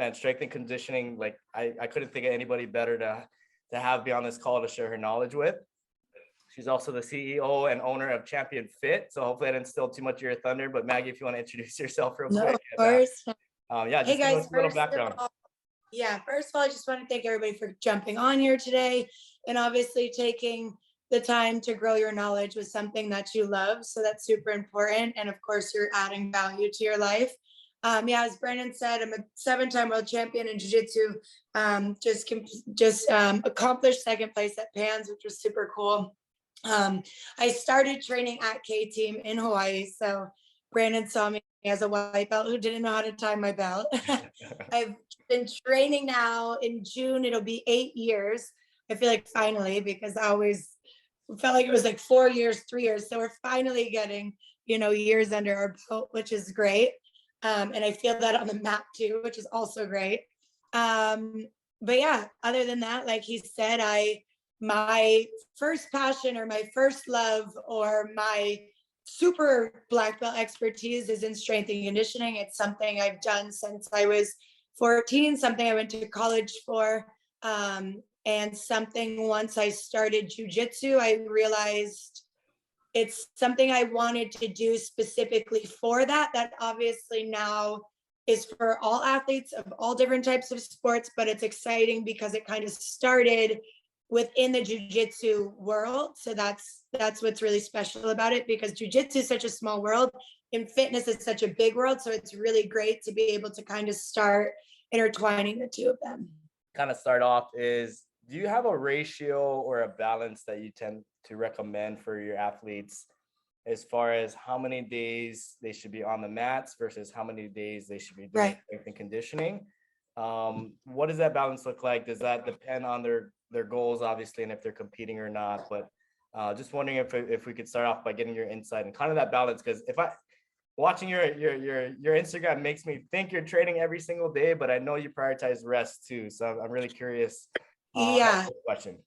man, strength and conditioning, like I couldn't think of anybody better to have be on this call to share her knowledge with. She's also the CEO and owner of Champion Fit. So hopefully I didn't steal too much of your thunder, but Maggie, if you want to introduce yourself real quick. Of course. Yeah, just hey give guys, us a little background. First of all, I just want to thank everybody for jumping on here today and obviously taking the time to grow your knowledge with something that you love. So that's super important. And of course, you're adding value to your life. As Brandon said, I'm a 7-time world champion in jiu-jitsu. Just accomplished second place at PANS, which was super cool. I started training at K-Team in Hawaii. So Brandon saw me as a white belt who didn't know how to tie my belt. I've been training now. In June, it'll be 8 years. I feel like finally, because I always felt like it was like 4 years, 3 years. So we're finally getting, years under our belt, which is great. And I feel that on the map too, which is also great. But yeah, other than that, like he said, my first passion or my first love or my super black belt expertise is in strength and conditioning. It's something I've done since I was 14, something I went to college for, and something once I started jiu-jitsu, I realized it's something I wanted to do specifically for that obviously now is for all athletes of all different types of sports, but it's exciting because it kind of started within the jiu-jitsu world. So that's what's really special about it, because jiu-jitsu is such a small world and fitness is such a big world. So it's really great to be able to kind of start intertwining the two of them. Kind of start off is, do you have a ratio or a balance that you tend to recommend for your athletes as far as how many days they should be on the mats versus how many days they should be doing strength and conditioning? What does that balance look like? Does that depend on their goals, obviously, and if they're competing or not? But just wondering if we could start off by getting your insight and kind of that balance, because if watching your Instagram makes me think you're training every single day, but I know you prioritize rest too. So I'm really curious. Question.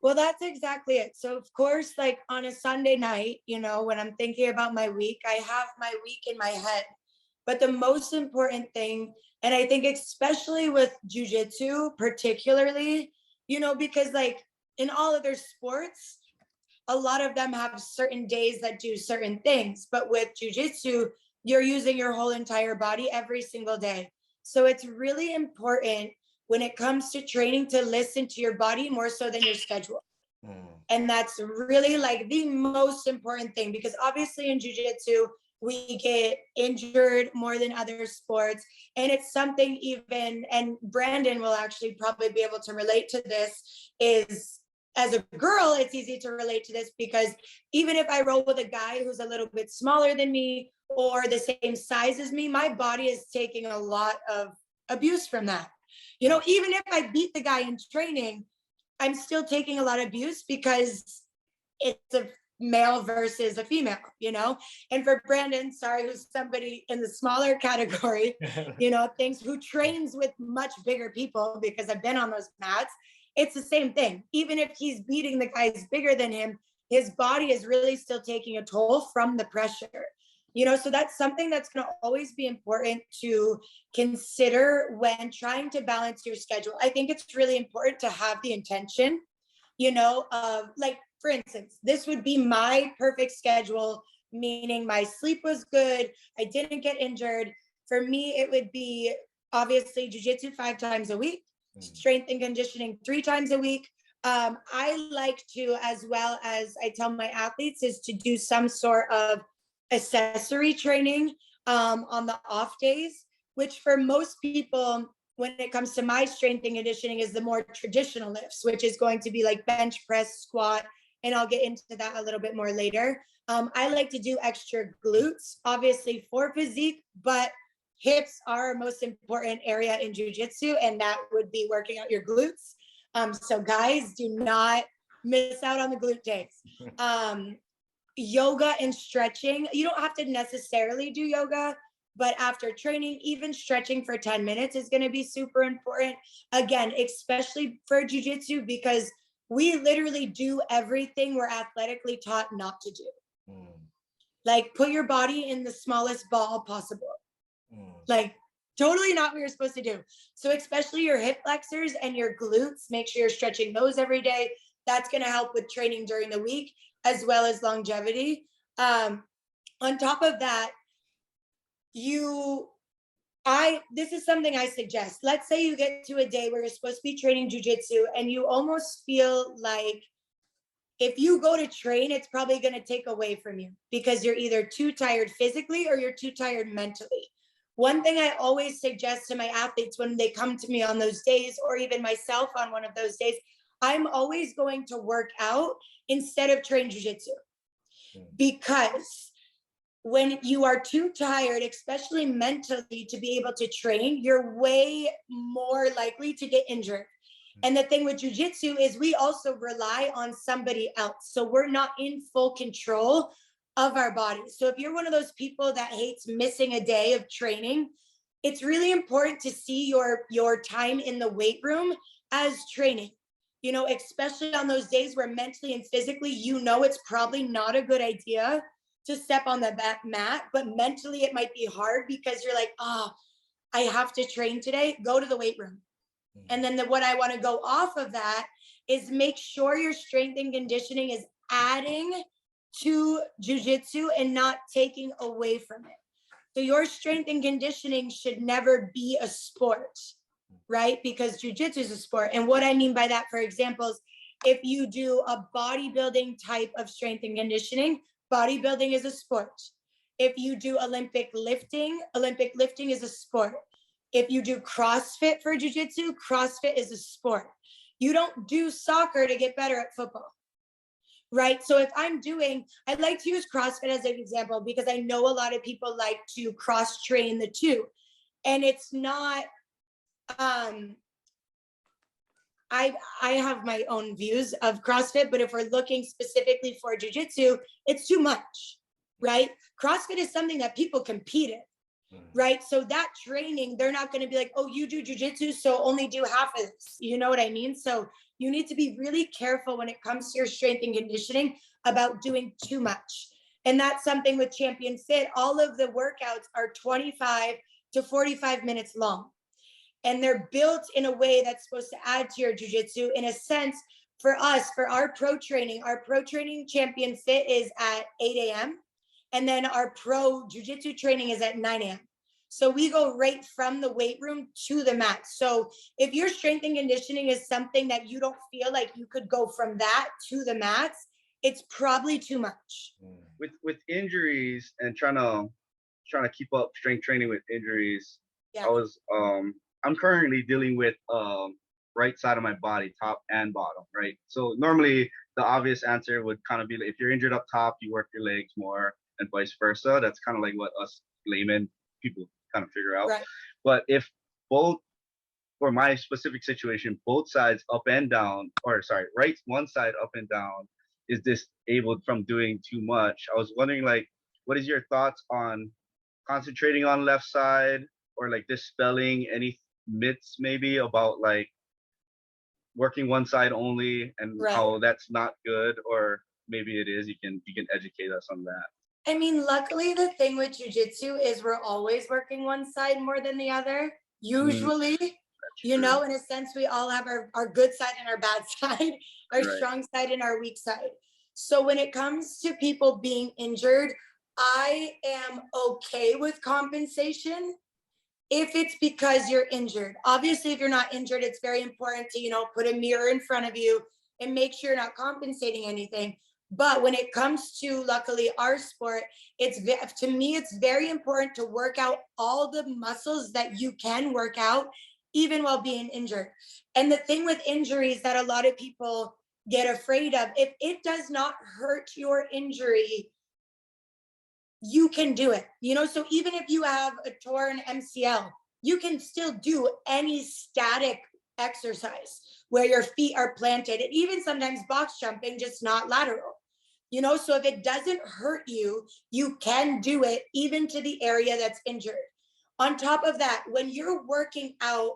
Well, that's exactly it. So of course, like on a Sunday night, when I'm thinking about my week, I have my week in my head. But the most important thing, and I think especially with jiu-jitsu particularly, because like in all other sports, a lot of them have certain days that do certain things. But with jiu-jitsu, you're using your whole entire body every single day. So it's really important when it comes to training to listen to your body more so than your schedule. And that's really like the most important thing, because obviously in jiu-jitsu, we get injured more than other sports. And it's something even, and Brandon will actually probably be able to relate to this, is as a girl, it's easy to relate to this because even if I roll with a guy who's a little bit smaller than me or the same size as me, my body is taking a lot of abuse from that. Even if I beat the guy in training, I'm still taking a lot of abuse because it's a male versus a female, and for Brandon, who's somebody in the smaller category, who trains with much bigger people, because I've been on those mats, it's the same thing. Even if he's beating the guys bigger than him, his body is really still taking a toll from the pressure. So that's something that's going to always be important to consider when trying to balance your schedule. I think it's really important to have the intention, of like, for instance, this would be my perfect schedule, meaning my sleep was good, I didn't get injured. For me, it would be obviously jiu-jitsu 5 times a week, strength and conditioning 3 times a week. I like to, as well as I tell my athletes, is to do some sort of accessory training on the off days, which for most people, when it comes to my strength and conditioning, is the more traditional lifts, which is going to be like bench press, squat, and I'll get into that a little bit more later. I like to do extra glutes, obviously for physique, but hips are our most important area in jiu-jitsu, and that would be working out your glutes. So guys, do not miss out on the glute days. Yoga and stretching, you don't have to necessarily do yoga, but after training, even stretching for 10 minutes is going to be super important. Again, especially for jiu-jitsu, because we literally do everything we're athletically taught not to do. Like, put your body in the smallest ball possible. Like, Totally not what you're supposed to do. So especially your hip flexors and your glutes, make sure you're stretching those every day. That's going to help with training during the week as well as longevity. On top of that, this is something I suggest. Let's say you get to a day where you're supposed to be training jujitsu and you almost feel like if you go to train, it's probably going to take away from you because you're either too tired physically or you're too tired mentally. One thing I always suggest to my athletes when they come to me on those days, or even myself on one of those days, I'm always going to work out instead of train jujitsu. Because when you are too tired, especially mentally, to be able to train, you're way more likely to get injured. And the thing with jujitsu is we also rely on somebody else. So we're not in full control of our bodies. So if you're one of those people that hates missing a day of training, it's really important to see your time in the weight room as training. You know, especially on those days where mentally and physically, you know, it's probably not a good idea to step on the mat, but mentally it might be hard because you're like, oh, I have to train today. Go to the weight room. And then what I want to go off of that is make sure your strength and conditioning is adding to jujitsu and not taking away from it. So your strength and conditioning should never be a sport, right? Because jujitsu is a sport. And what I mean by that, for example, is if you do a bodybuilding type of strength and conditioning, bodybuilding is a sport. If you do Olympic lifting is a sport. If you do CrossFit for jiu-jitsu, CrossFit is a sport. You don't do soccer to get better at football, right? So if I'd like to use CrossFit as an example because I know a lot of people like to cross-train the two. And it's not, I have my own views of CrossFit, but if we're looking specifically for jiu-jitsu, it's too much, right? CrossFit is something that people compete in. Right. So that training, they're not going to be like, oh, you do jujitsu, so only do half of this. You know what I mean? So you need to be really careful when it comes to your strength and conditioning about doing too much. And that's something with Champion Fit. All of the workouts are 25 to 45 minutes long. And they're built in a way that's supposed to add to your jujitsu. In a sense, for us, for our pro training Champion Fit is at 8 a.m. And then our pro jiu-jitsu training is at 9 a.m. So we go right from the weight room to the mat. So if your strength and conditioning is something that you don't feel like you could go from that to the mats, it's probably too much. With injuries and trying to keep up strength training with injuries, Yeah. I'm currently dealing with right side of my body, top and bottom, right? So normally the obvious answer would kind of be like, if you're injured up top, you work your legs more, and vice versa. That's kind of like what us laymen people kind of figure out. Right. But if both, for my specific situation, both sides up and down, right, one side up and down is disabled from doing too much, I was wondering, like, what is your thoughts on concentrating on left side, or like dispelling any myths maybe about like working one side only and how that's not good, or maybe it is. You can educate us on that. I mean, luckily the thing with jiu-jitsu is we're always working one side more than the other. Usually, you know, in a sense, we all have our good side and our bad side, our strong side and our weak side. So when it comes to people being injured, I am okay with compensation if it's because you're injured. Obviously, if you're not injured, it's very important to, you know, put a mirror in front of you and make sure you're not compensating anything. But when it comes to, luckily, our sport, to me, it's very important to work out all the muscles that you can work out, even while being injured. And the thing with injuries that a lot of people get afraid of, if it does not hurt your injury, you can do it. You know, so even if you have a torn MCL, you can still do any static exercise where your feet are planted, and even sometimes box jumping, just not lateral. You know, so if it doesn't hurt you, you can do it even to the area that's injured. On top of that, when you're working out,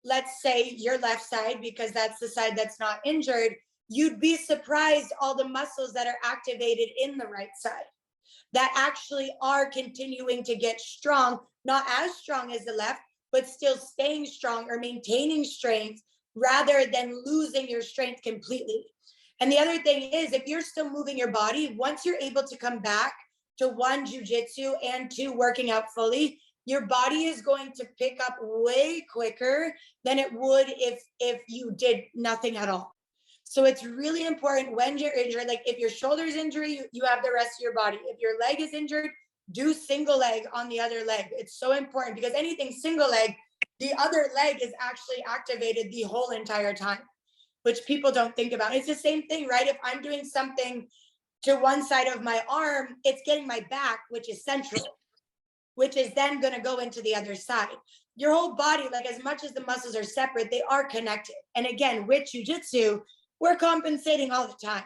let's say your left side, because that's the side that's not injured, you'd be surprised all the muscles that are activated in the right side that actually are continuing to get strong, not as strong as the left, but still staying strong or maintaining strength rather than losing your strength completely. And the other thing is, if you're still moving your body, once you're able to come back to one, jiu-jitsu, and two, working out fully, your body is going to pick up way quicker than it would if you did nothing at all. So it's really important when you're injured, like if your shoulder's injured, you have the rest of your body. If your leg is injured, do single leg on the other leg. It's so important because anything single leg, the other leg is actually activated the whole entire time, which people don't think about. It's the same thing, right? If I'm doing something to one side of my arm, it's getting my back, which is central, which is then going to go into the other side. Your whole body, like as much as the muscles are separate, they are connected. And again, with jiu-jitsu, we're compensating all the time.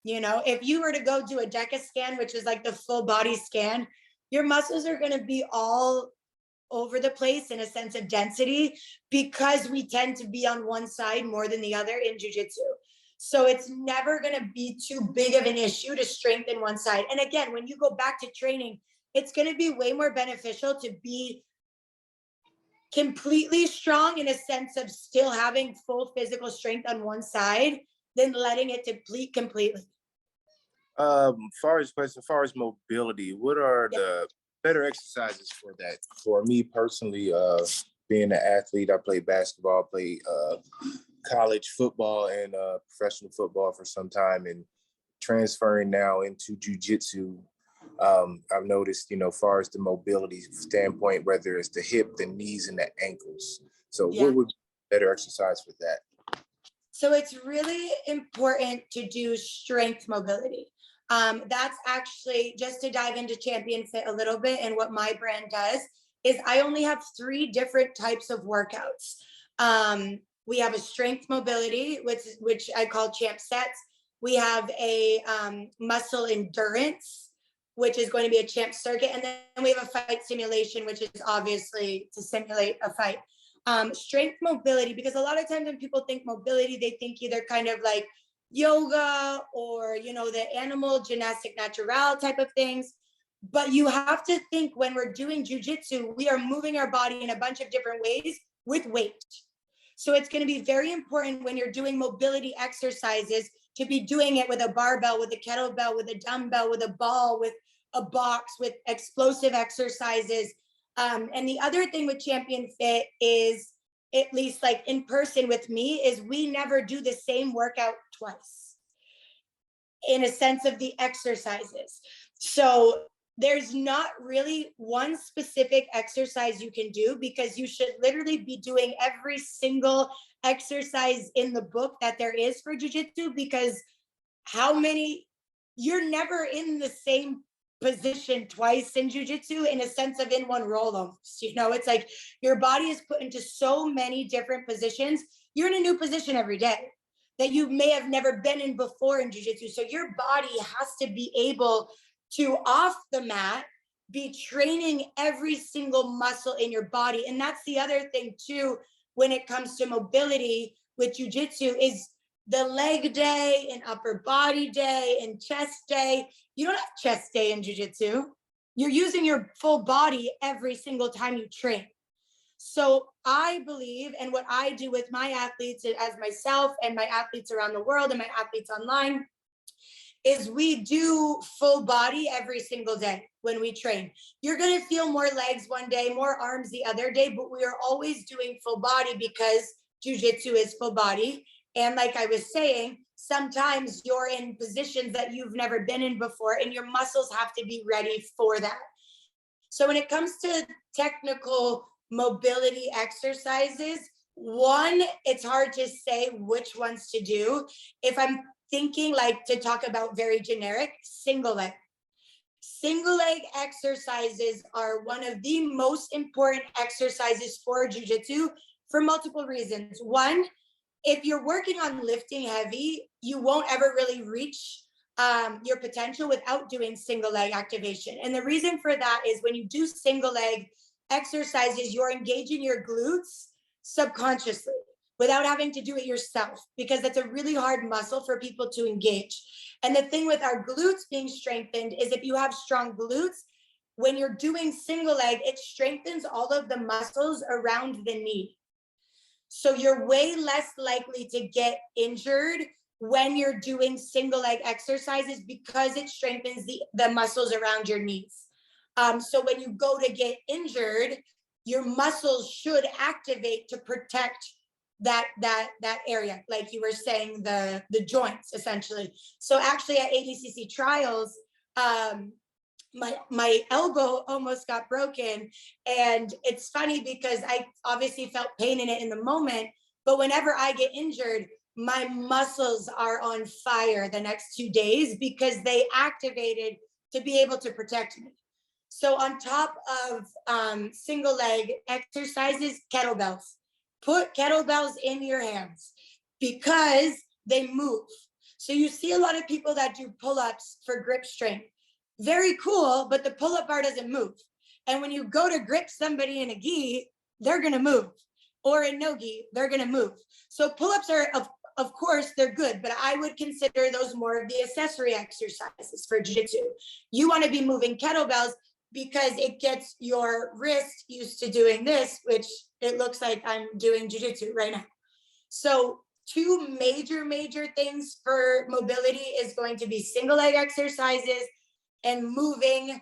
You know, if you were to go do a DECA scan, which is like the full body scan, your muscles are going to be all over the place in a sense of density because we tend to be on one side more than the other in jiu-jitsu. So it's never going to be too big of an issue to strengthen one side. And again, when you go back to training, it's going to be way more beneficial to be completely strong in a sense of still having full physical strength on one side than letting it deplete completely. As far as mobility, what are the better exercises for that? For me personally, being an athlete, I played basketball, played college football and professional football for some time, and transferring now into jiu-jitsu. I've noticed, you know, far as the mobility standpoint, whether it's the hip, the knees, and the ankles. So what would be better exercise for that? So it's really important to do strength mobility. That's actually, just to dive into Champion Fit a little bit, and what my brand does is I only have 3 different types of workouts. We have a strength mobility, which I call champ sets. We have a muscle endurance, which is going to be a champ circuit. And then we have a fight simulation, which is obviously to simulate a fight. Strength mobility, because a lot of times when people think mobility, they think either kind of like yoga or, you know, the animal gymnastic natural type of things. But you have to think when we're doing jiu-jitsu, we are moving our body in a bunch of different ways with weight. So it's going to be very important when you're doing mobility exercises to be doing it with a barbell, with a kettlebell, with a dumbbell, with a ball, with a box, with explosive exercises. And the other thing with Champion Fit is, at least like in person with me, is we never do the same workout twice in a sense of the exercises. So there's not really one specific exercise you can do, because you should literally be doing every single exercise in the book that there is for jiu-jitsu, because you're never in the same position twice in jiu-jitsu in a sense of in one roll almost. You know, it's like your body is put into so many different positions. You're in a new position every day that you may have never been in before in jiu-jitsu. So your body has to be able to, off the mat, be training every single muscle in your body. And that's the other thing too, when it comes to mobility with jiu-jitsu, is the leg day and upper body day and chest day. You don't have chest day in jiu-jitsu. You're using your full body every single time you train. So I believe, and what I do with my athletes as myself and my athletes around the world and my athletes online, is we do full body every single day when we train. You're going to feel more legs one day, more arms the other day, but we are always doing full body because jiu-jitsu is full body. And like I was saying, sometimes you're in positions that you've never been in before, and your muscles have to be ready for that. So when it comes to technical mobility exercises, one, it's hard to say which ones to do. If I'm thinking like to talk about very generic, single leg. Single leg exercises are one of the most important exercises for jiu-jitsu for multiple reasons. One, if you're working on lifting heavy, you won't ever really reach your potential without doing single leg activation. And the reason for that is when you do single leg exercises, you're engaging your glutes subconsciously without having to do it yourself, because that's a really hard muscle for people to engage. And the thing with our glutes being strengthened is if you have strong glutes, when you're doing single leg, it strengthens all of the muscles around the knee. So you're way less likely to get injured when you're doing single leg exercises because it strengthens the muscles around your knees. So when you go to get injured, your muscles should activate to protect that area, like you were saying, the joints essentially. So actually at ADCC trials, my elbow almost got broken, and it's funny because I obviously felt pain in it in the moment, but whenever I get injured, my muscles are on fire the next 2 days because they activated to be able to protect me. So on top of single leg exercises, kettlebells. Put kettlebells in your hands because they move. So you see a lot of people that do pull-ups for grip strength. Very cool, but the pull-up bar doesn't move. And when you go to grip somebody in a gi, they're gonna move. Or in no gi, they're gonna move. So pull-ups are, of course, they're good, but I would consider those more of the accessory exercises for jiu-jitsu. You wanna be moving kettlebells because it gets your wrist used to doing this, which it looks like I'm doing jiu-jitsu right now. So two major things for mobility is going to be single leg exercises and moving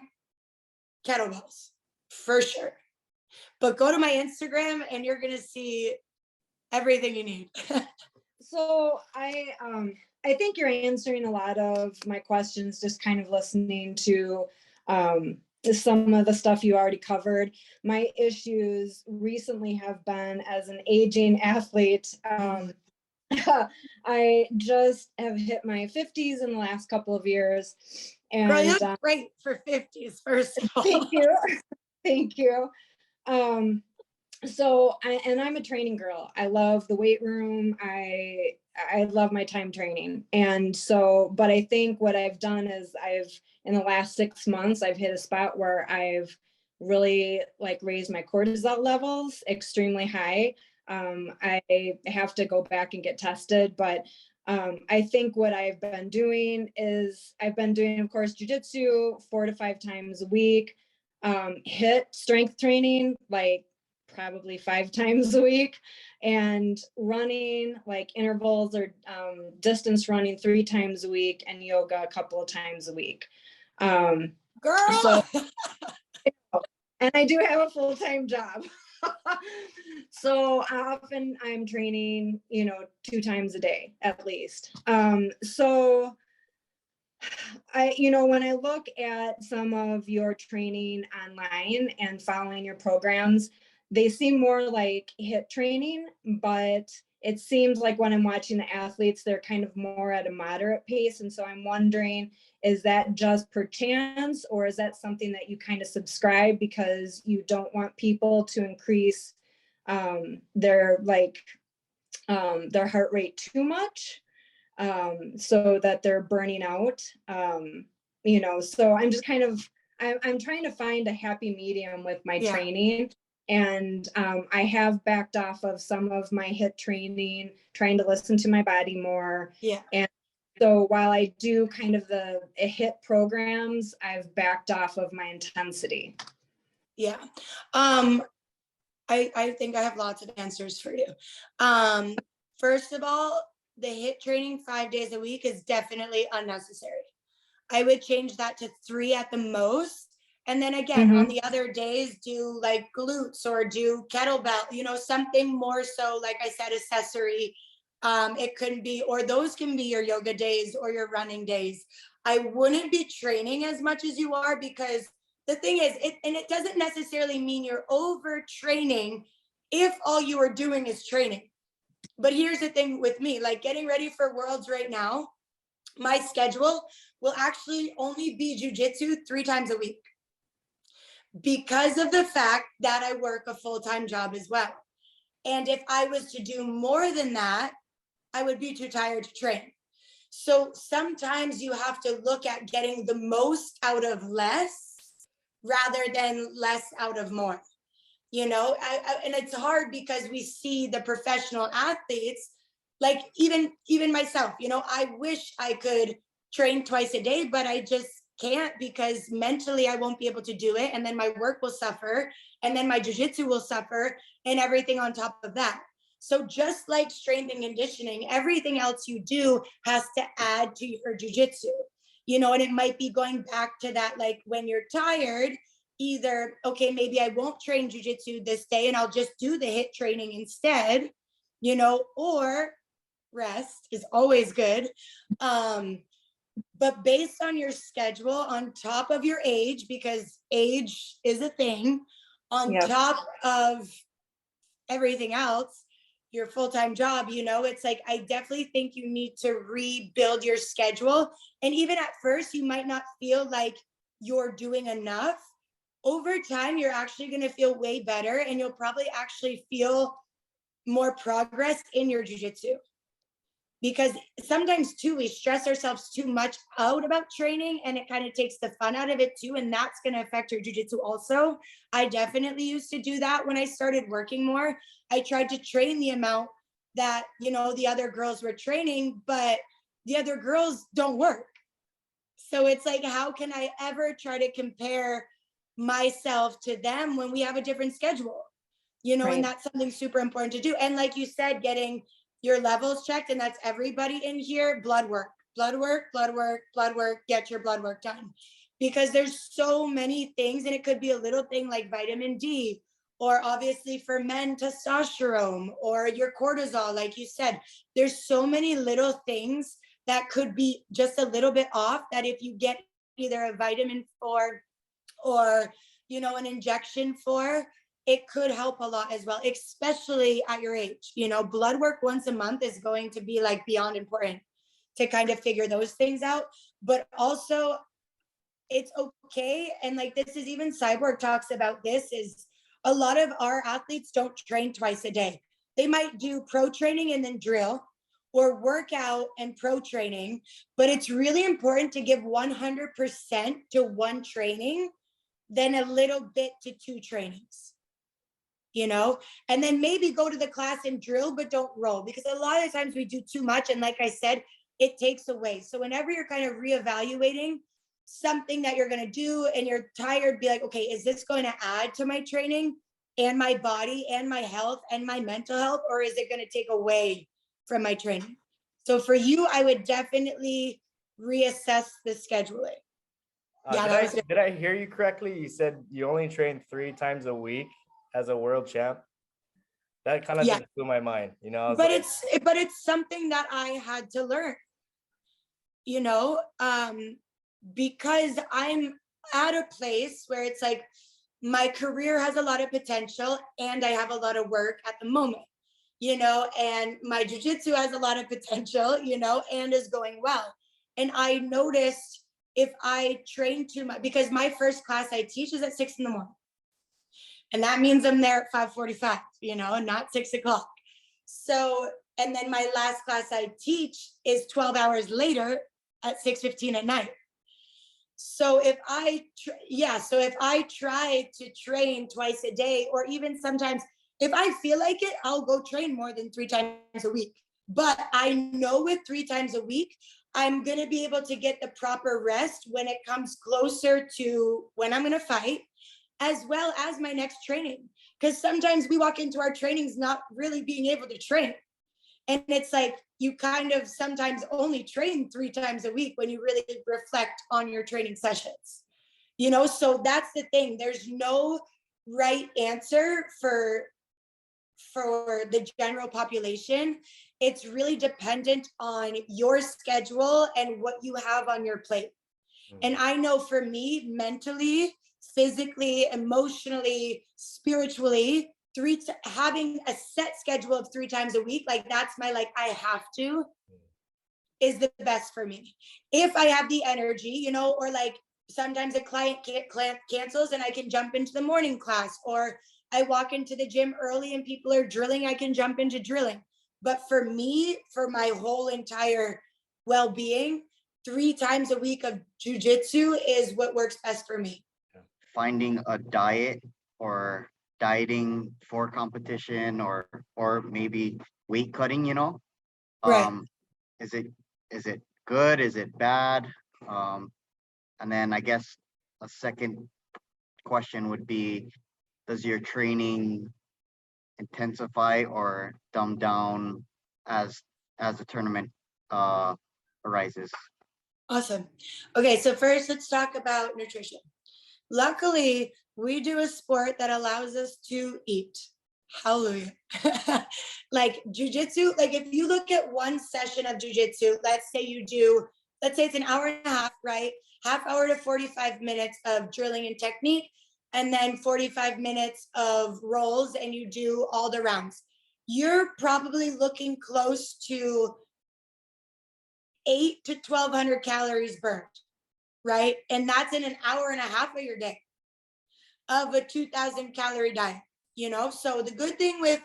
kettlebells, for sure. But go to my Instagram and you're gonna see everything you need. So I think you're answering a lot of my questions, just kind of listening to some of the stuff you already covered. My issues recently have been, as an aging athlete, I just have hit my 50s in the last couple of years. And Girl, you look great for 50s, first of all. Thank you. Thank you. So I'm a training girl. I love the weight room. I love my time training. And so, but I think what I've done is in the last 6 months, I've hit a spot where I've really raised my cortisol levels extremely high. I have to go back and get tested, but I think what I've been doing is of course, jiu-jitsu 4 to 5 times a week, HIIT strength training, probably 5 times a week, and running intervals or distance running 3 times a week, and yoga a couple of times a week. Girl. So, and I do have a full-time job. So often I'm training, 2 times a day at least. So when I look at some of your training online and following your programs, they seem more like HIIT training, but it seems like when I'm watching the athletes, they're kind of more at a moderate pace. And so I'm wondering, is that just per chance, or is that something that you kind of subscribe because you don't want people to increase their heart rate too much, so that they're burning out? So I'm just I'm trying to find a happy medium with my training. And I have backed off of some of my HIIT training, trying to listen to my body more. Yeah. And so while I do kind of the HIIT programs, I've backed off of my intensity. Yeah. I think I have lots of answers for you. First of all, the HIIT training 5 days a week is definitely unnecessary. I would change that to 3 at the most. And then again, on the other days, do glutes or do kettlebell, something more so, like I said, accessory. It could be, or those can be your yoga days or your running days. I wouldn't be training as much as you are, because the thing is, it doesn't necessarily mean you're overtraining if all you are doing is training. But here's the thing with me, getting ready for Worlds right now, my schedule will actually only be jiu-jitsu 3 times a week, because of the fact that I work a full-time job as well. And if I was to do more than that, I would be too tired to train. So sometimes you have to look at getting the most out of less rather than less out of more. And it's hard because we see the professional athletes, even myself, I wish I could train twice a day, but I just can't, because mentally I won't be able to do it. And then my work will suffer, and then my jiu-jitsu will suffer, and everything on top of that. So just like strength and conditioning, everything else you do has to add to your jiu-jitsu, you know, and it might be going back to that, like when you're tired, either, okay, maybe I won't train jiu-jitsu this day and I'll just do the HIIT training instead, you know, or rest is always good. But based on your schedule, on top of your age, because age is a thing, on top of everything else, your full-time job, you know, it's like, I definitely think you need to rebuild your schedule. And even at first, you might not feel like you're doing enough. Over time, you're actually going to feel way better, and you'll probably actually feel more progress in your jiu-jitsu. Because sometimes too, we stress ourselves too much out about training, and it kind of takes the fun out of it too. And that's going to affect your jiu-jitsu also. I definitely used to do that when I started working more. I tried to train the amount that, you know, the other girls were training, but the other girls don't work. So it's like, how can I ever try to compare myself to them when we have a different schedule? You know, and that's something super important to do. And like you said, getting your levels checked, and that's everybody in here, blood work, get your blood work done. Because there's so many things, and it could be a little thing like vitamin D, or obviously for men, testosterone, or your cortisol, like you said. There's so many little things that could be just a little bit off, that if you get either a vitamin for, or, you know, an injection for, it could help a lot as well, especially at your age. You know, blood work once a month is going to be like beyond important to kind of figure those things out. But also, it's okay. And like, this is even Cyborg talks about this, is a lot of our athletes don't train twice a day. They might do pro training and then drill, or workout and pro training. But it's really important to give 100% to one training, then a little bit to two trainings, you know, and then maybe go to the class and drill, but don't roll, because a lot of times we do too much. And like I said, it takes away. So whenever you're kind of reevaluating something that you're going to do and you're tired, be like, okay, is this going to add to my training and my body and my health and my mental health, or is it going to take away from my training? So for you, I would definitely reassess the scheduling. Did I hear you correctly? You said you only train 3 times a week as a world champ? That kind of just blew my mind, you know. But it's something that I had to learn, you know, because I'm at a place where it's like, my career has a lot of potential and I have a lot of work at the moment, you know, and my jiu-jitsu has a lot of potential, you know, and is going well. And I noticed if I train too much, because my first class I teach is at 6 a.m. And that means I'm there at 5:45, you know, and not 6 o'clock. So, and then my last class I teach is 12 hours later at 6:15 at night. So if I try to train twice a day, or even sometimes if I feel like it, I'll go train more than 3 times a week. But I know with 3 times a week, I'm going to be able to get the proper rest when it comes closer to when I'm going to fight, as well as my next training. Because sometimes we walk into our trainings not really being able to train. And it's like, you kind of sometimes only train 3 times a week when you really reflect on your training sessions, you know? So that's the thing. There's no right answer for the general population. It's really dependent on your schedule and what you have on your plate. And I know for me, mentally, physically, emotionally, spiritually, having a set schedule of 3 times a week, like that's my, like, I have to, is the best for me. If I have the energy, you know, or like sometimes a client cancels and I can jump into the morning class, or I walk into the gym early and people are drilling, I can jump into drilling. But for me, for my whole entire well-being, 3 times a week of jiu-jitsu is what works best for me. Finding a diet or dieting for competition, or maybe weight cutting, you know, Right. Is it good? Is it bad? And then I guess a second question would be, does your training intensify or dumb down as the tournament arises? Awesome. Okay, so first let's talk about nutrition. Luckily, we do a sport that allows us to eat. Hallelujah. Like jujitsu, like if you look at one session of jujitsu, let's say it's an hour and a half, right? Half hour to 45 minutes of drilling and technique, and then 45 minutes of rolls, and you do all the rounds. You're probably looking close to 8 to 1,200 calories burned, right? And that's in an hour and a half of your day of a 2,000 calorie diet, you know? So the good thing with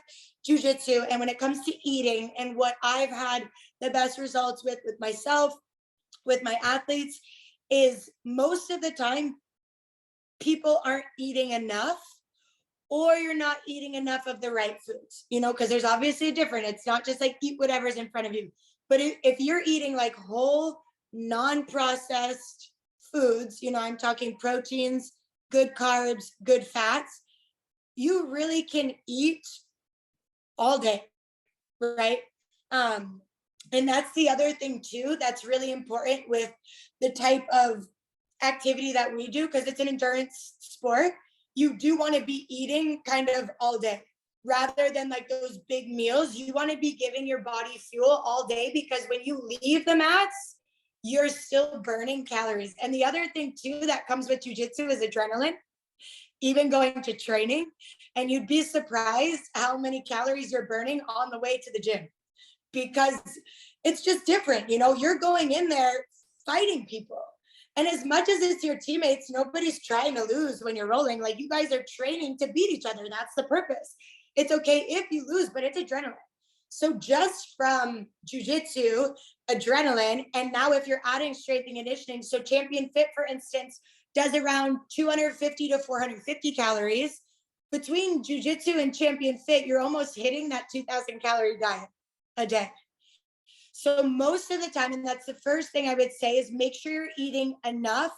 jujitsu, and when it comes to eating, and what I've had the best results with myself, with my athletes, is most of the time people aren't eating enough, or you're not eating enough of the right foods, you know, because there's obviously a difference. It's not just like eat whatever's in front of you. But if you're eating like whole, non-processed foods, you know, I'm talking proteins, good carbs, good fats, you really can eat all day, right? And that's the other thing too, that's really important with the type of activity that we do, because it's an endurance sport. You do want to be eating kind of all day rather than like those big meals. You want to be giving your body fuel all day, because when you leave the mats, you're still burning calories. And the other thing too that comes with jiu-jitsu is adrenaline, even going to training. And you'd be surprised how many calories you're burning on the way to the gym, because it's just different. You know, you're going in there fighting people. And as much as it's your teammates, nobody's trying to lose when you're rolling. Like, you guys are training to beat each other. That's the purpose. It's okay if you lose, but it's adrenaline. So just from jujitsu, adrenaline, and now if you're adding strength and conditioning, so Champion Fit, for instance, does around 250 to 450 calories. Between jujitsu and Champion Fit, you're almost hitting that 2,000 calorie diet a day. So most of the time, and that's the first thing I would say, is make sure you're eating enough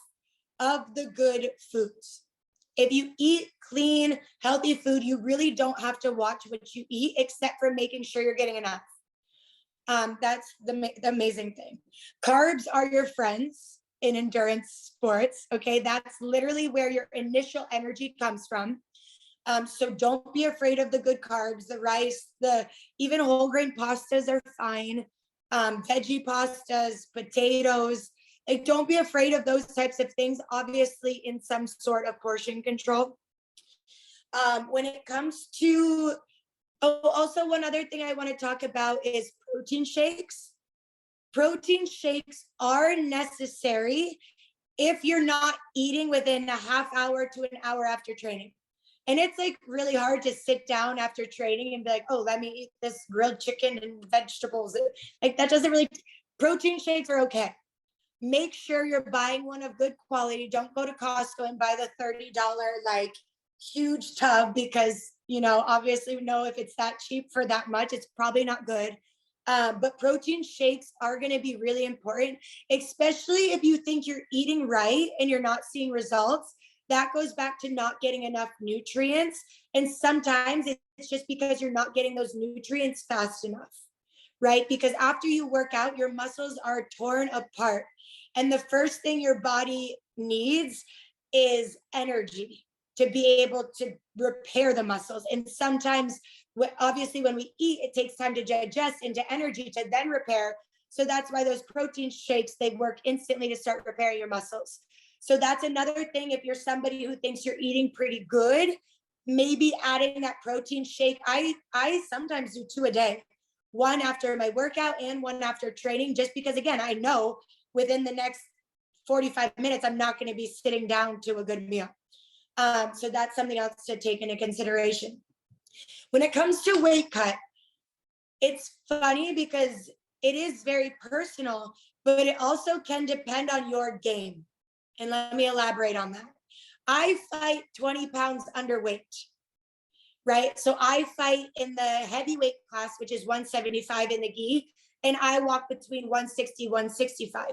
of the good foods. If you eat clean, healthy food, you really don't have to watch what you eat, except for making sure you're getting enough. That's the amazing thing. Carbs are your friends in endurance sports, okay? That's literally where your initial energy comes from. So don't be afraid of the good carbs, the rice, even whole grain pastas are fine. Veggie pastas, potatoes, like don't be afraid of those types of things, obviously in some sort of portion control. When it comes to, also one other thing I want to talk about is protein shakes. Protein shakes are necessary if you're not eating within a half hour to an hour after training. And it's like really hard to sit down after training and be like, oh, let me eat this grilled chicken and vegetables. Like that doesn't really, protein shakes are okay. Make sure you're buying one of good quality. Don't go to Costco and buy the $30 like huge tub, because, you know, obviously we know if it's that cheap for that much, it's probably not good. But protein shakes are going to be really important, especially if you think you're eating right and you're not seeing results. That goes back to not getting enough nutrients. And sometimes it's just because you're not getting those nutrients fast enough, right? Because after you work out, your muscles are torn apart. And the first thing your body needs is energy to be able to repair the muscles. And sometimes, obviously, when we eat, it takes time to digest into energy to then repair. So that's why those protein shakes, they work instantly to start repairing your muscles. So that's another thing. If you're somebody who thinks you're eating pretty good, maybe adding that protein shake. I sometimes do 2 a day, one after my workout and one after training, just because, again, I know within the next 45 minutes, I'm not going to be sitting down to a good meal. So that's something else to take into consideration. When it comes to weight cut, it's funny because it is very personal, but it also can depend on your game. And let me elaborate on that. I fight 20 pounds underweight, right? So I fight in the heavyweight class, which is 175 in the gi, and I walk between 160, 165.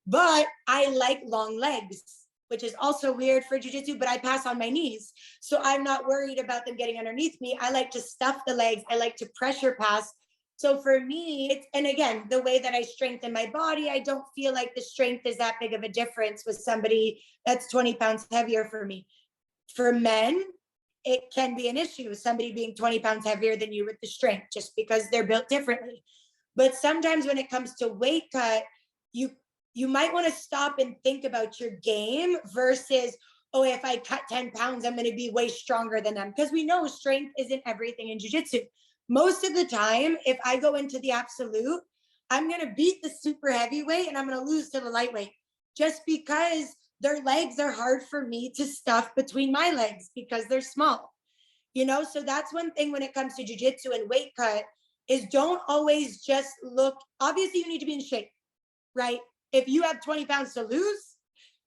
But I like long legs, which is also weird for jiu-jitsu, but I pass on my knees. So I'm not worried about them getting underneath me. I like to stuff the legs. I like to pressure pass. So for me, it's, and again, the way that I strengthen my body, I don't feel like the strength is that big of a difference with somebody that's 20 pounds heavier for me. For men, it can be an issue, somebody being 20 pounds heavier than you with the strength, just because they're built differently. But sometimes when it comes to weight cut, you might want to stop and think about your game versus, oh, if I cut 10 pounds, I'm going to be way stronger than them. Because we know strength isn't everything in jiu-jitsu. Most of the time, if I go into the absolute, I'm going to beat the super heavyweight and I'm going to lose to the lightweight, just because their legs are hard for me to stuff between my legs because they're small, you know? So that's one thing when it comes to jiu-jitsu and weight cut, is don't always just look, obviously you need to be in shape, right? If you have 20 pounds to lose,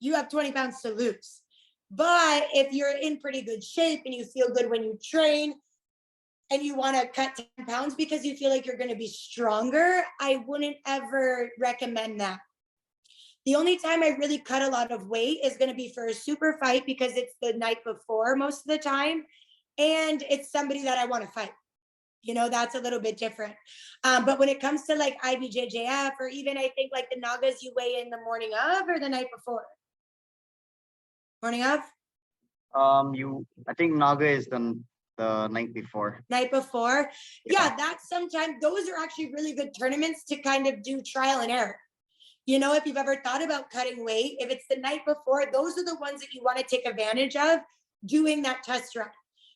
you have 20 pounds to lose. But if you're in pretty good shape and you feel good when you train and you want to cut 10 pounds because you feel like you're going to be stronger, I wouldn't ever recommend that. The only time I really cut a lot of weight is going to be for a super fight, because it's the night before most of the time. And it's somebody that I want to fight. You know, that's a little bit different. But when it comes to like IBJJF, or even I think like the Nagas, you weigh in the morning of or the night before? Morning of? I think Naga is the night before. Night before? Yeah, that's sometimes, those are actually really good tournaments to kind of do trial and error. You know, if you've ever thought about cutting weight, if it's the night before, those are the ones that you want to take advantage of doing that test run.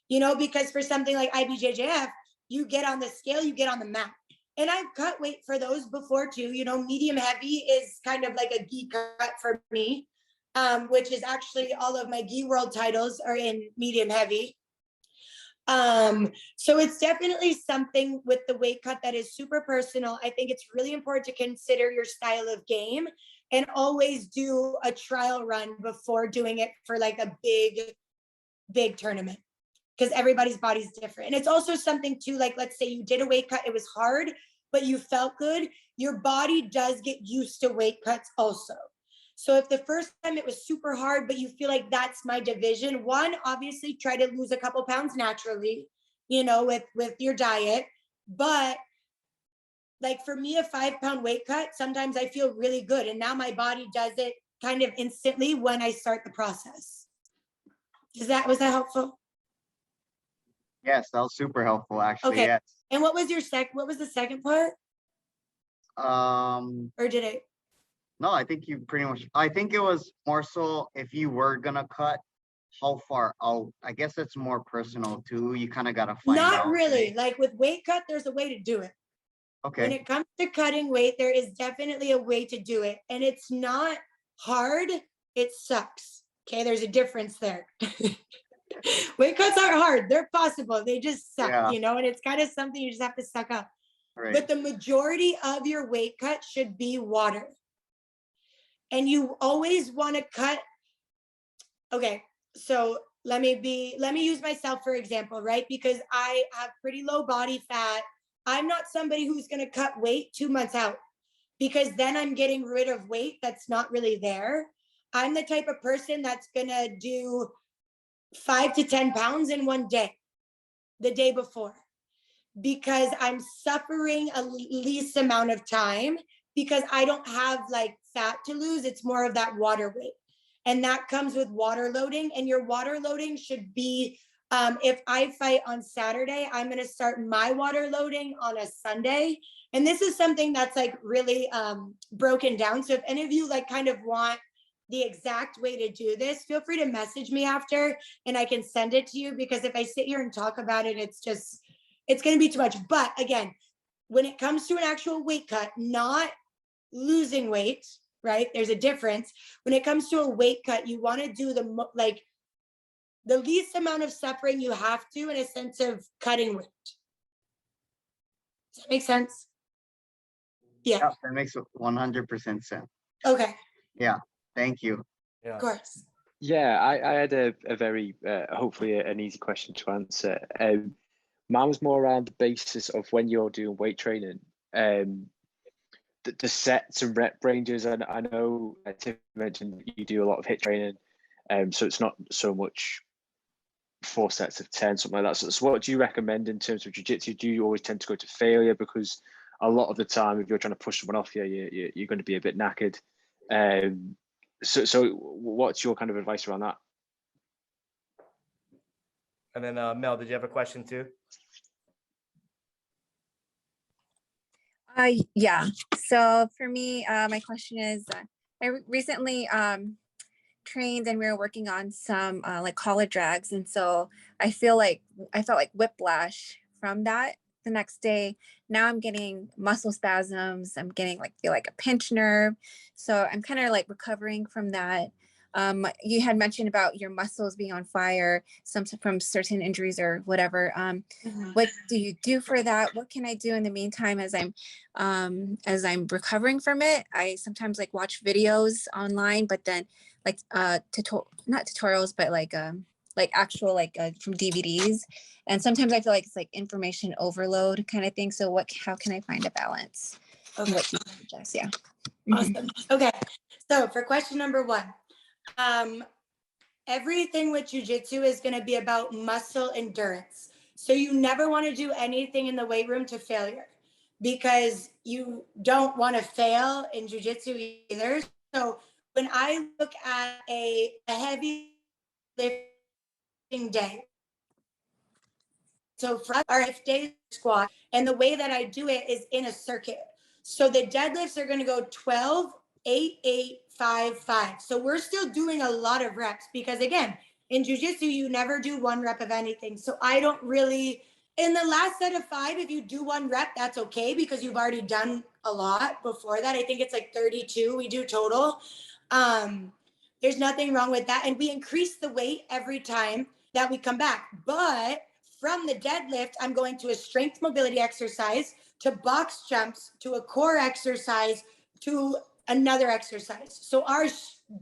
You know, because for something like IBJJF, you get on the scale, you get on the mat. And I've cut weight for those before too. You know, medium heavy is kind of like a gi cut for me, which is actually all of my gi world titles are in medium heavy. So it's definitely something with the weight cut that is super personal. I think it's really important to consider your style of game and always do a trial run before doing it for like a big tournament, because everybody's body's different. And it's also something too, like, let's say you did a weight cut, it was hard, but you felt good. Your body does get used to weight cuts also. So if the first time it was super hard, but you feel like that's my division, one, obviously try to lose a couple pounds naturally, you know, with your diet. But like for me, a 5-pound weight cut, sometimes I feel really good. And now my body does it kind of instantly when I start the process. Was that helpful? Yes, that was super helpful actually. Okay. Yes. And what was the second part? Or did it? No, I think you pretty much, I think it was more so if you were gonna cut, how far out. I guess it's more personal too. You kind of gotta find out. Not really. Right? Like with weight cut, there's a way to do it. Okay. When it comes to cutting weight, there is definitely a way to do it. And it's not hard, it sucks. Okay, there's a difference there. Weight cuts aren't hard, they're possible. They just suck, Yeah. you know, and it's kind of something you just have to suck up. Right. But the majority of your weight cut should be water. And you always want to cut. Okay, so let me use myself for example, right? Because I have pretty low body fat. I'm not somebody who's going to cut weight 2 months out, because then I'm getting rid of weight that's not really there. I'm the type of person that's going to do 5 to 10 pounds in one day, the day before, because I'm suffering a least amount of time, because I don't have like fat to lose. It's more of that water weight. And that comes with water loading. And your water loading should be, if I fight on Saturday, I'm going to start my water loading on a Sunday. And this is something that's like really broken down. So if any of you like kind of want the exact way to do this, feel free to message me after and I can send it to you, because if I sit here and talk about it, it's going to be too much. But again, when it comes to an actual weight cut, not losing weight, right? There's a difference. When it comes to a weight cut, you want to do the least amount of suffering you have to, in a sense of cutting weight. Does that make sense? Yeah. That makes 100% sense. Okay. Yeah. Thank you. Yeah. Of course. Yeah, I had a very, hopefully an easy question to answer. Mine was more around the basis of when you're doing weight training. the sets and rep ranges. And I know Tiff mentioned you do a lot of HIIT training, so it's not so much 4 sets of 10, something like that. So what do you recommend in terms of jiu-jitsu? Do you always tend to go to failure? Because a lot of the time, if you're trying to push someone off you, you're going to be a bit knackered. So what's your kind of advice around that? And then Mel, did you have a question too? Yeah. So for me, my question is, I recently trained and we were working on some like collar drags, and so I felt like whiplash from that the next day. Now I'm getting muscle spasms. I'm getting feel like a pinched nerve. So I'm kind of like recovering from that. You had mentioned about your muscles being on fire, some from certain injuries or whatever. What do you do for that? What can I do in the meantime as I'm recovering from it? I sometimes like watch videos online, but then not tutorials, but like actual from DVDs. And sometimes I feel like it's like information overload kind of thing. So how can I find a balance? Okay. What do you suggest? Yeah. Awesome. Okay. So for question number 1, everything with jiu-jitsu is going to be about muscle endurance. So you never want to do anything in the weight room to failure, because you don't want to fail in jiu-jitsu either. So when I look at a heavy lifting day, so for our lift day squat, and the way that I do it is in a circuit. So the deadlifts are going to go 12, 8, 8, 5, 5. So we're still doing a lot of reps, because again, in jiu-jitsu, you never do 1 rep of anything. So I don't really, in the last set of 5, if you do 1 rep, that's okay, because you've already done a lot before that. I think it's like 32 we do total. There's nothing wrong with that. And we increase the weight every time that we come back. But from the deadlift, I'm going to a strength mobility exercise, to box jumps, to a core exercise, to another exercise. So our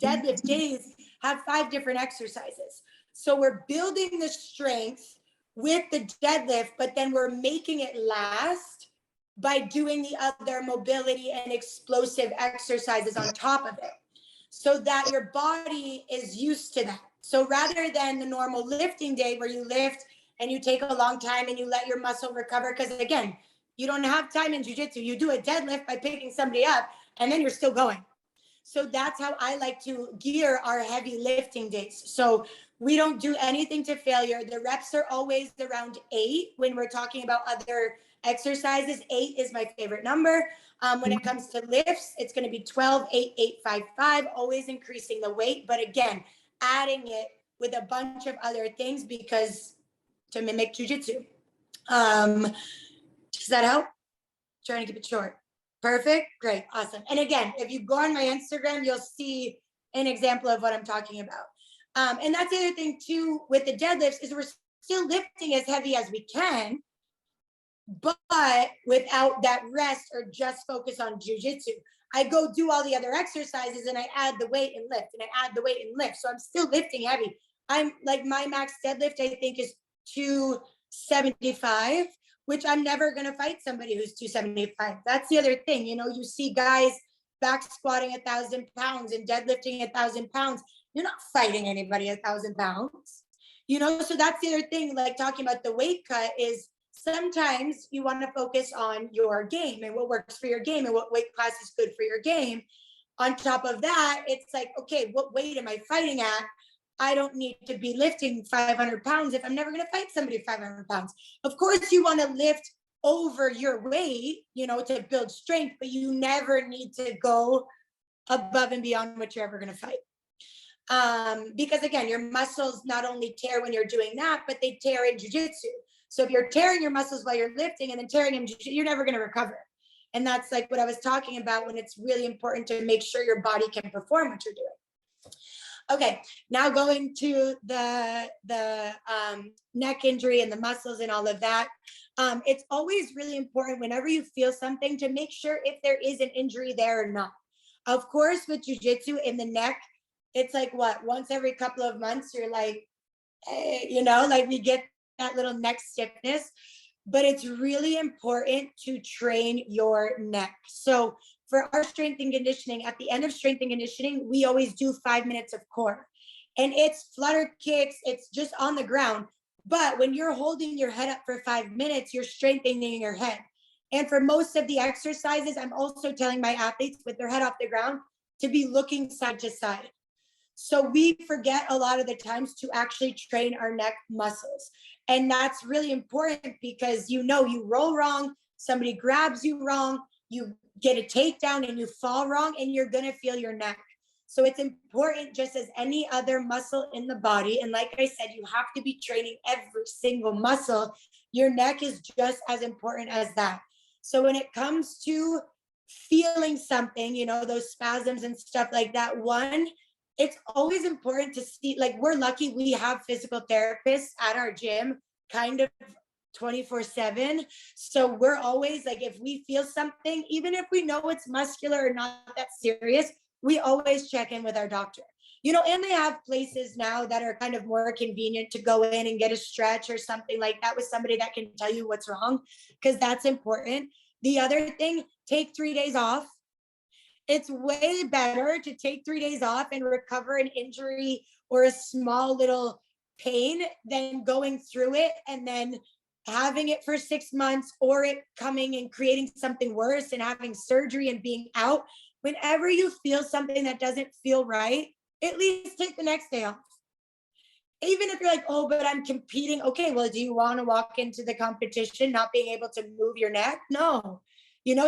deadlift days have 5 different exercises. So we're building the strength with the deadlift, but then we're making it last by doing the other mobility and explosive exercises on top of it, so that your body is used to that. So rather than the normal lifting day where you lift and you take a long time and you let your muscle recover, because again, you don't have time in jiu-jitsu. You do a deadlift by picking somebody up and then you're still going. So that's how I like to gear our heavy lifting days. So we don't do anything to failure. The reps are always around 8 when we're talking about other exercises. 8 is my favorite number. When it comes to lifts, it's going to be 12, 8, 8, 5, 5, always increasing the weight. But again, adding it with a bunch of other things, because to mimic jiu-jitsu. Does that help? Trying to keep it short. Perfect. Great. Awesome. And again, if you go on my Instagram, you'll see an example of what I'm talking about. And that's the other thing too with the deadlifts, is we're still lifting as heavy as we can, but without that rest or just focus on jiu-jitsu. I go do all the other exercises and I add the weight and lift, and I add the weight and lift. So I'm still lifting heavy. I'm like, my max deadlift, I think, is 275, which I'm never going to fight somebody who's 275. That's the other thing. You know, you see guys back squatting 1,000 pounds and deadlifting 1,000 pounds. You're not fighting anybody 1,000 pounds, you know? So that's the other thing, like talking about the weight cut, is sometimes you want to focus on your game and what works for your game and what weight class is good for your game. On top of that, it's like, okay, what weight am I fighting at? I don't need to be lifting 500 pounds if I'm never going to fight somebody 500 pounds. Of course, you want to lift over your weight, you know, to build strength, but you never need to go above and beyond what you're ever going to fight. Because again, your muscles not only tear when you're doing that, but they tear in jiu-jitsu. So if you're tearing your muscles while you're lifting and then tearing in jiu-jitsu, you're never going to recover. And that's like what I was talking about, when it's really important to make sure your body can perform what you're doing. Okay, now going to the neck injury and the muscles and all of that. It's always really important whenever you feel something to make sure if there is an injury there or not. Of course, with jiu-jitsu in the neck, it's like what, once every couple of months, you're like, hey, you know, like we get that little neck stiffness, but it's really important to train your neck. So for our strength and conditioning, at the end of strength and conditioning, we always do 5 minutes of core. And it's flutter kicks, it's just on the ground. But when you're holding your head up for 5 minutes, you're strengthening your head. And for most of the exercises, I'm also telling my athletes with their head off the ground to be looking side to side. So we forget a lot of the times to actually train our neck muscles. And that's really important because you roll wrong, somebody grabs you wrong, you get a takedown and you fall wrong and you're gonna feel your neck. So it's important just as any other muscle in the body. And like I said, you have to be training every single muscle. Your neck is just as important as that. So when it comes to feeling something, those spasms and stuff like that, it's always important to see, like, we're lucky we have physical therapists at our gym kind of 24/7. So we're always like, if we feel something, even if we know it's muscular or not that serious, we always check in with our doctor. And they have places now that are kind of more convenient to go in and get a stretch or something like that with somebody that can tell you what's wrong, because that's important. The other thing, take 3 days off. It's way better to take 3 days off and recover an injury or a small little pain than going through it and then having it for 6 months, or it coming and creating something worse and having surgery and being out. Whenever you feel something that doesn't feel right, at least take the next day off. Even if you're like, oh, but I'm competing. Okay, well, do you want to walk into the competition not being able to move your neck? No.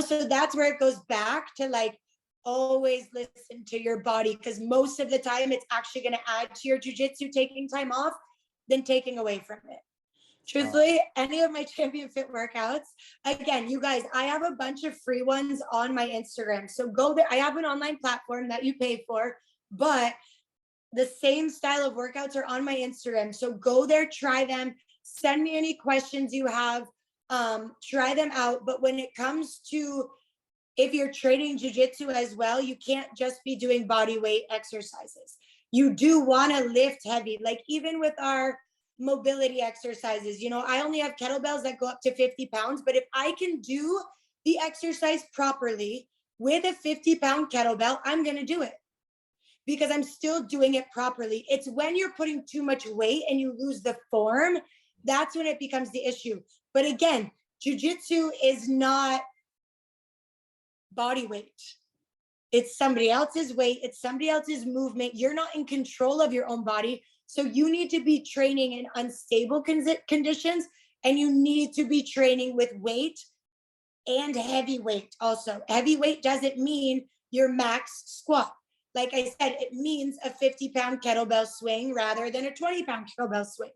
So that's where it goes back to, like, always listen to your body, because most of the time it's actually going to add to your jiu-jitsu taking time off than taking away from it. Truthfully, any of my Champion Fit workouts, again, you guys, I have a bunch of free ones on my Instagram. So go there. I have an online platform that you pay for, but the same style of workouts are on my Instagram. So go there, try them, send me any questions you have, try them out. But when it comes to, if you're training jiu-jitsu as well, you can't just be doing body weight exercises. You do want to lift heavy, like even with our mobility exercises. I only have kettlebells that go up to 50 pounds, but if I can do the exercise properly with a 50-pound kettlebell, I'm going to do it because I'm still doing it properly. It's when you're putting too much weight and you lose the form, that's when it becomes the issue. But again, jiu-jitsu is not body weight. It's somebody else's weight. It's somebody else's movement. You're not in control of your own body. So you need to be training in unstable conditions, and you need to be training with weight and heavy weight also. Heavy weight doesn't mean your max squat. Like I said, it means a 50-pound kettlebell swing rather than a 20-pound kettlebell swing.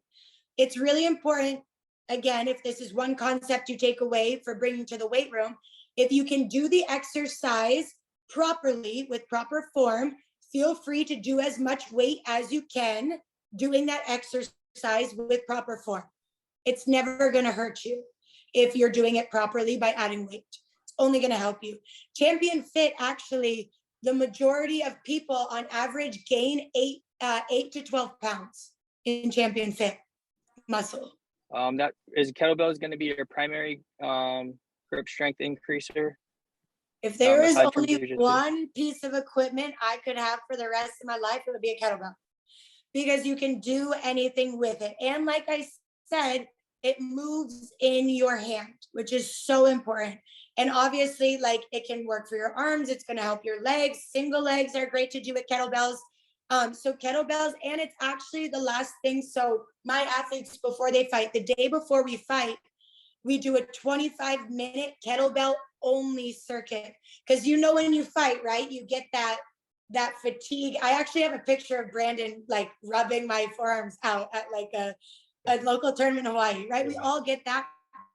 It's really important, again, if this is one concept you take away for bringing to the weight room, if you can do the exercise properly with proper form, feel free to do as much weight as you can doing that exercise with proper form. It's never going to hurt you if you're doing it properly by adding weight. It's only going to help you. Champion Fit, actually, the majority of people on average gain 8 to 12 pounds in Champion Fit muscle. That is, kettlebell is going to be your primary grip strength increaser. If there is only one piece of equipment I could have for the rest of my life, it would be a kettlebell, because you can do anything with it. And like I said, it moves in your hand, which is so important. And obviously, like, it can work for your arms. It's going to help your legs. Single legs are great to do with kettlebells. So kettlebells, and it's actually the last thing. So my athletes, before they fight, the day before we fight, we do a 25-minute kettlebell only circuit. Because when you fight, right, you get that fatigue. I actually have a picture of Brandon like rubbing my forearms out at like a local tournament in Hawaii, right? We all get that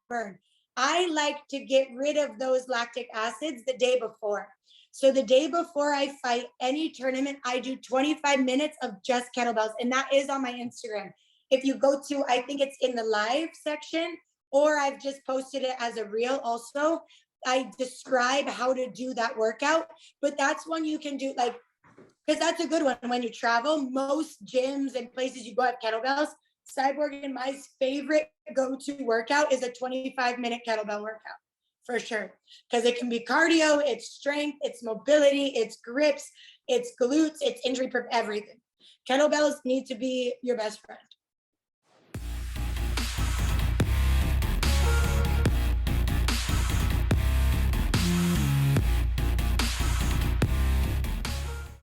burn. I like to get rid of those lactic acids the day before. So the day before I fight any tournament, I do 25 minutes of just kettlebells, and that is on my Instagram. If you go to, I think it's in the live section, or I've just posted it as a reel also. I describe how to do that workout, but that's one you can do, like, because that's a good one. When you travel, most gyms and places you go have kettlebells. Cyborg and my favorite go-to workout is a 25-minute kettlebell workout for sure. Because it can be cardio, it's strength, it's mobility, it's grips, it's glutes, it's injury prep, everything. Kettlebells need to be your best friend.